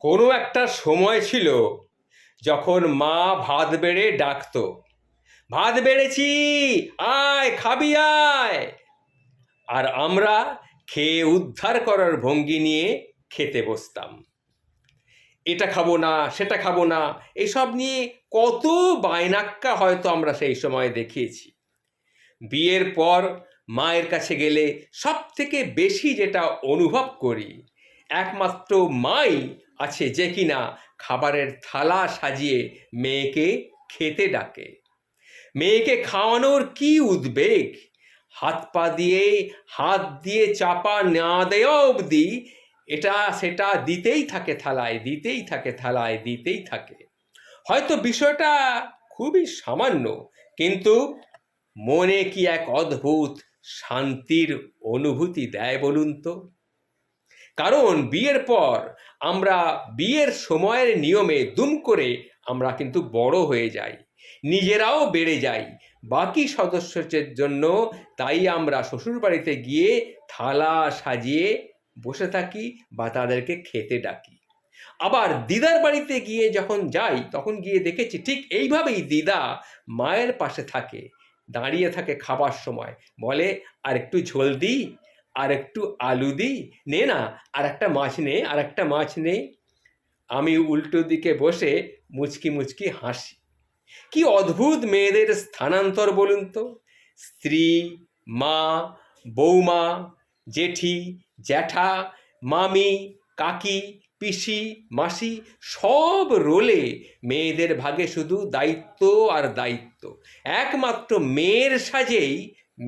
কোনো একটা সময় ছিল যখন মা ভাত বেড়ে ডাকতো, ভাত বেড়েছি, আয় খাবি আয়। আর আমরা খেয়ে উদ্ধার করার ভঙ্গি নিয়ে খেতে বসতাম। এটা খাবো না, সেটা খাবো না, এসব নিয়ে কত বায়নাক্কা হয়তো আমরা সেই সময় দেখিয়েছি। বিয়ের পর মায়ের কাছে গেলে সব থেকে বেশি যেটা অনুভব করি, একমাত্র মাই আছে যে কিনা খাবারের থালা সাজিয়ে মেয়েকে খেতে ডাকে। মেয়েকে খাওয়ানোর কি উদ্বেগ! হাত দিয়ে চাপা না দেওয়া অবধি এটা সেটা দিতেই থাকে থালায়, দিতেই থাকে থালায়, দিতেই থাকে। হয়তো বিষয়টা খুবই সামান্য, কিন্তু মনে কি এক অদ্ভুত শান্তির অনুভূতি দেয় বলুন তো। কারণ বিয়ের পর আমরা বিয়ের সময়ের নিয়মে দুম করে আমরা কিন্তু বড় হয়ে যাই, নিজেরাও বেড়ে যাই, বাকি সদস্যদের জন্য তাই আমরা শ্বশুরবাড়িতে গিয়ে থালা সাজিয়ে বসে থাকি বা তাদেরকে খেতে ডাকি। আবার দিদার বাড়িতে গিয়ে যখন যাই তখন গিয়ে দেখেছি ঠিক এইভাবেই দিদা মায়ের পাশে থাকে, দাঁড়িয়ে থাকে খাবার সময়, বলে আর একটু ঝোল দিই, আর একটু আলু দিই, নে না আর একটা মাছ নে, আর একটা মাছ নে। আমি উল্টো দিকে বসে মুচকি মুচকি হাসি। কি অদ্ভুত মেয়েদের স্থানান্তর বলুন তো। স্ত্রী, মা, বৌমা, জেঠি, জ্যাঠা, মামি, কাকি, পিসি, মাসি, সব রোলে মেয়েদের ভাগে শুধু দায়িত্ব আর দায়িত্ব। একমাত্র মেয়ের সাজেই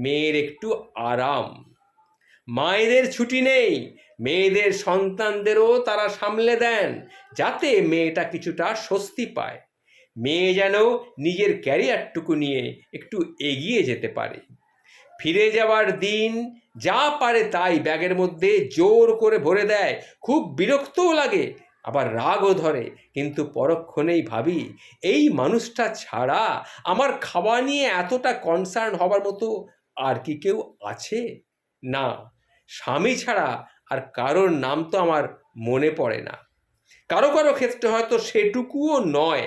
মেয়ের একটু আরাম। মায়েদের ছুটি নেই, মেয়েদের সন্তানদেরও তারা সামলে দেন, যাতে মেয়েটা কিছুটা স্বস্তি পায়, মেয়ে যেন নিজের ক্যারিয়ারটুকু নিয়ে একটু এগিয়ে যেতে পারে। ফিরে যাওয়ার দিন যা পারে তাই ব্যাগের মধ্যে জোর করে ভরে দেয়। খুব বিরক্তও লাগে, আবার রাগও ধরে, কিন্তু পরক্ষণেই ভাবি এই মানুষটা ছাড়া আমার খাওয়া নিয়ে এতটা কনসার্ন হবার মতো আর কি কেউ আছে? না, স্বামী ছাড়া আর কারোর নাম তো আমার মনে পড়ে না। কারো কারো ক্ষেত্রে হয়তো সেটুকুও নয়।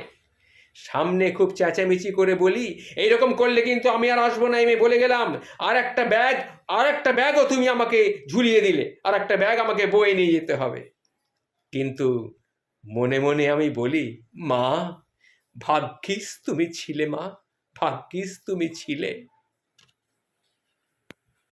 সামনে খুব চেঁচামেচি করে বলি, এইরকম করলে কিন্তু আমি আর আসবো না, আমি বলে গেলাম। আর একটা ব্যাগও তুমি আমাকে ঝুলিয়ে দিলে, আর একটা ব্যাগ আমাকে বয়ে নিয়ে যেতে হবে। কিন্তু মনে মনে আমি বলি, মা, ভাগ্যিস তুমি ছিলে, মা, ভাগ্যিস তুমি ছিলে।